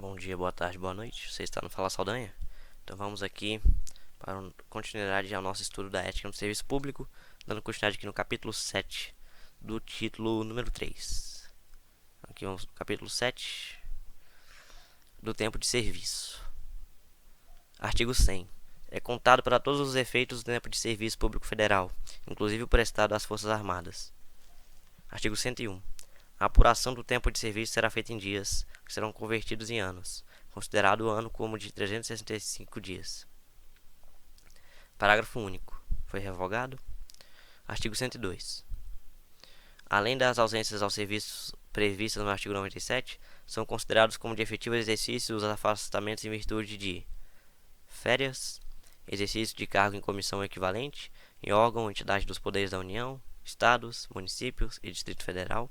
Bom dia, boa tarde, boa noite. Você está no Fala Saldanha? Então vamos aqui para continuidade ao nosso estudo da ética no serviço público, dando continuidade aqui no capítulo 7 do título número 3. Aqui vamos no capítulo 7 do tempo de serviço. Artigo 100. É contado para todos os efeitos do tempo de serviço público federal, inclusive o prestado às Forças Armadas. Artigo 101. A apuração do tempo de serviço será feita em dias, que serão convertidos em anos, considerado o ano como de 365 dias. Parágrafo único. Foi revogado. Artigo 102. Além das ausências aos serviços previstas no artigo 97, são considerados como de efetivo exercício os afastamentos em virtude de férias, exercício de cargo em comissão equivalente, em órgão ou entidade dos poderes da União, Estados, municípios e Distrito Federal,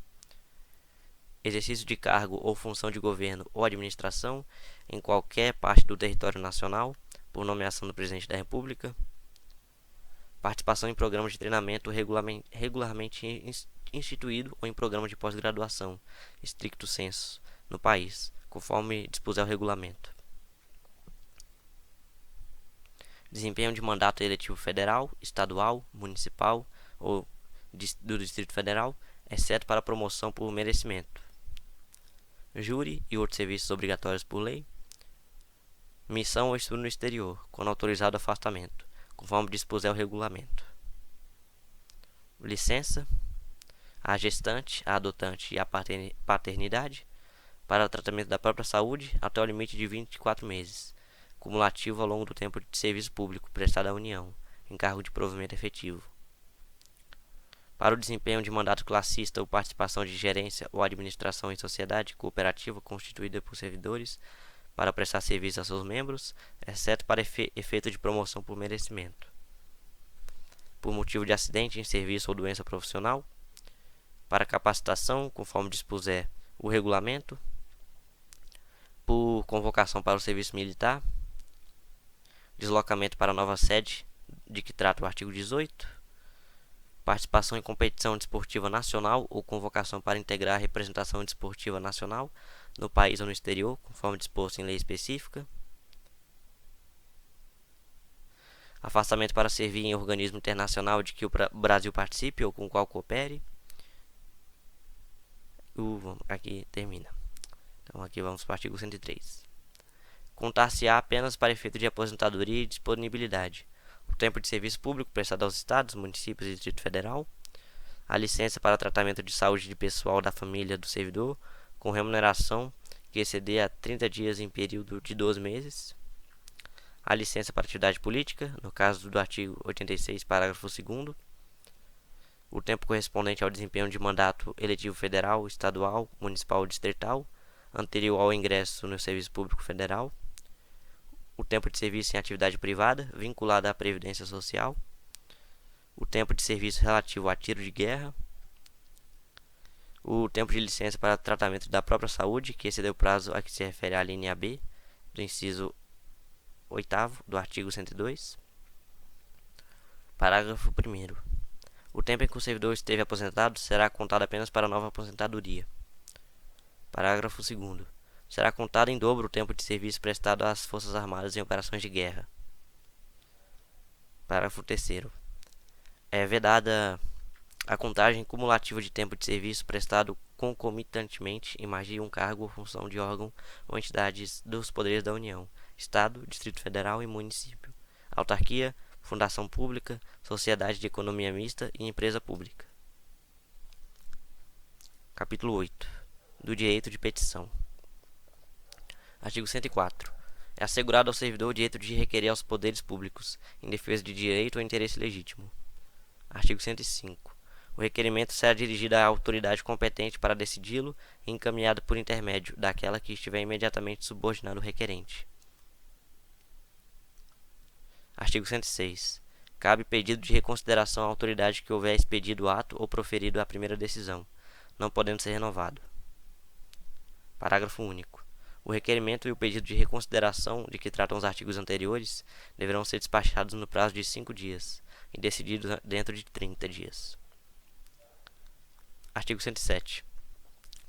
exercício de cargo ou função de governo ou administração em qualquer parte do território nacional, por nomeação do Presidente da República, participação em programas de treinamento regularmente instituído ou em programa de pós-graduação, stricto sensu, no país, conforme dispuser o regulamento. Desempenho de mandato eletivo federal, estadual, municipal ou do Distrito Federal, exceto para promoção por merecimento. Júri e outros serviços obrigatórios por lei. Missão ou estudo no exterior, quando autorizado afastamento, conforme dispuser o regulamento. Licença à gestante, à adotante e à paternidade, para o tratamento da própria saúde, até o limite de 24 meses, cumulativo ao longo do tempo de serviço público prestado à União, em cargo de provimento efetivo. Para o desempenho de mandato classista ou participação de gerência ou administração em sociedade cooperativa constituída por servidores, para prestar serviço a seus membros, exceto para efeito de promoção por merecimento. Por motivo de acidente em serviço ou doença profissional, para capacitação, conforme dispuser o regulamento, por convocação para o serviço militar, deslocamento para a nova sede de que trata o artigo 18, participação em competição desportiva nacional ou convocação para integrar a representação desportiva nacional no país ou no exterior, conforme disposto em lei específica, afastamento para servir em organismo internacional de que o Brasil participe ou com o qual coopere. Aqui termina. Então aqui vamos para o artigo 103. Contar-se-á apenas para efeito de aposentadoria e disponibilidade o tempo de serviço público prestado aos estados, municípios e Distrito Federal, a licença para tratamento de saúde de pessoal da família do servidor, com remuneração que exceder a 30 dias em período de 12 meses, a licença para atividade política, no caso do artigo 86, parágrafo 2º, o tempo correspondente ao desempenho de mandato eletivo federal, estadual, municipal ou distrital, anterior ao ingresso no serviço público federal, o tempo de serviço em atividade privada, vinculada à Previdência Social, o tempo de serviço relativo a tiro de guerra, o tempo de licença para tratamento da própria saúde, que excedeu o prazo a que se refere a linha B, do inciso 8º do artigo 102. Parágrafo 1º. O tempo em que o servidor esteve aposentado será contado apenas para a nova aposentadoria. Parágrafo 2º. Será contado em dobro o tempo de serviço prestado às Forças Armadas em operações de guerra. Parágrafo 3º. É vedada a contagem cumulativa de tempo de serviço prestado concomitantemente em mais de um cargo ou função de órgão ou entidades dos poderes da União, Estado, Distrito Federal e município, autarquia, fundação pública, sociedade de economia mista e empresa pública. Capítulo 8. Do direito de petição. Artigo 104. É assegurado ao servidor o direito de requerer aos poderes públicos, em defesa de direito ou interesse legítimo. Artigo 105. O requerimento será dirigido à autoridade competente para decidi-lo e encaminhado por intermédio daquela que estiver imediatamente subordinado ao requerente. Artigo 106. Cabe pedido de reconsideração à autoridade que houver expedido o ato ou proferido a primeira decisão, não podendo ser renovado. Parágrafo único. O requerimento e o pedido de reconsideração de que tratam os artigos anteriores deverão ser despachados no prazo de 5 dias e decididos dentro de 30 dias. Artigo 107.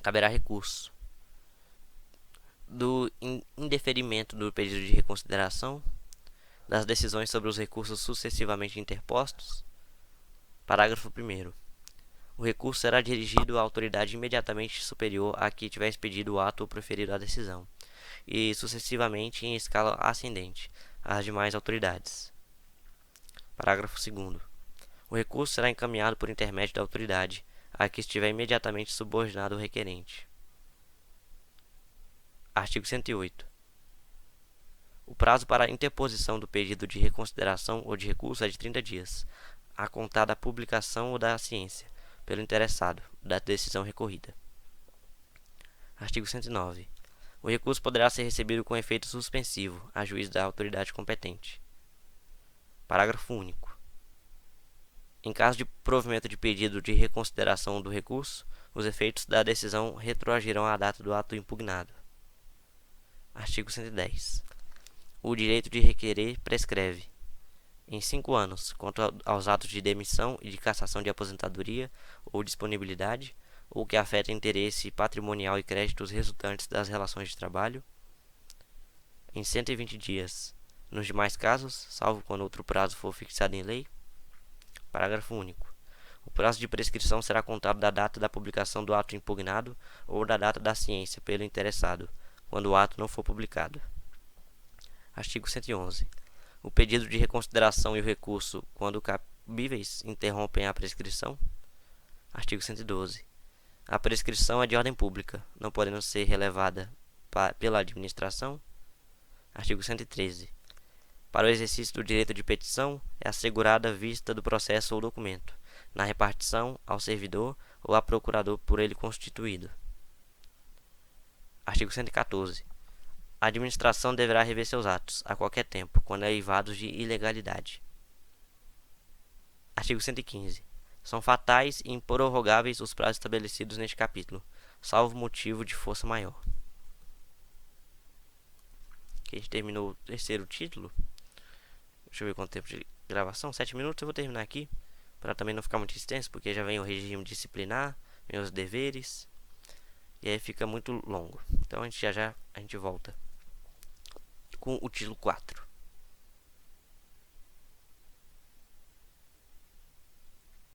Caberá recurso do indeferimento do pedido de reconsideração, das decisões sobre os recursos sucessivamente interpostos. Parágrafo 1º. O recurso será dirigido à autoridade imediatamente superior a que tiver expedido o ato ou proferido a decisão, e sucessivamente em escala ascendente às demais autoridades. Parágrafo 2º. O recurso será encaminhado por intermédio da autoridade a que estiver imediatamente subordinado o requerente. Artigo 108. O prazo para a interposição do pedido de reconsideração ou de recurso é de 30 dias, a contar da publicação ou da ciência, pelo interessado, da decisão recorrida. Artigo 109. O recurso poderá ser recebido com efeito suspensivo, a juízo da autoridade competente. Parágrafo único. Em caso de provimento de pedido de reconsideração do recurso, os efeitos da decisão retroagirão à data do ato impugnado. Artigo 110. O direito de requerer prescreve, em 5 anos, quanto aos atos de demissão e de cassação de aposentadoria ou disponibilidade, ou que afetem interesse patrimonial e créditos resultantes das relações de trabalho, em 120 dias, nos demais casos, salvo quando outro prazo for fixado em lei. Parágrafo único. O prazo de prescrição será contado da data da publicação do ato impugnado ou da data da ciência pelo interessado, quando o ato não for publicado. Artigo 111. O pedido de reconsideração e o recurso, quando cabíveis, interrompem a prescrição. Artigo 112. A prescrição é de ordem pública, não podendo ser relevada pela administração. Artigo 113. Para o exercício do direito de petição, é assegurada a vista do processo ou documento, na repartição ao servidor ou a procurador por ele constituído. Artigo 114. A administração deverá rever seus atos, a qualquer tempo, quando eivados de ilegalidade. Artigo 115. São fatais e improrrogáveis os prazos estabelecidos neste capítulo, salvo motivo de força maior. Aqui a gente terminou o terceiro título. Deixa eu ver quanto tempo de gravação. 7 minutos. Eu vou terminar aqui, para também não ficar muito extenso, porque já vem o regime disciplinar, vem os deveres, e aí fica muito longo. Então a gente já a gente volta com o título 4.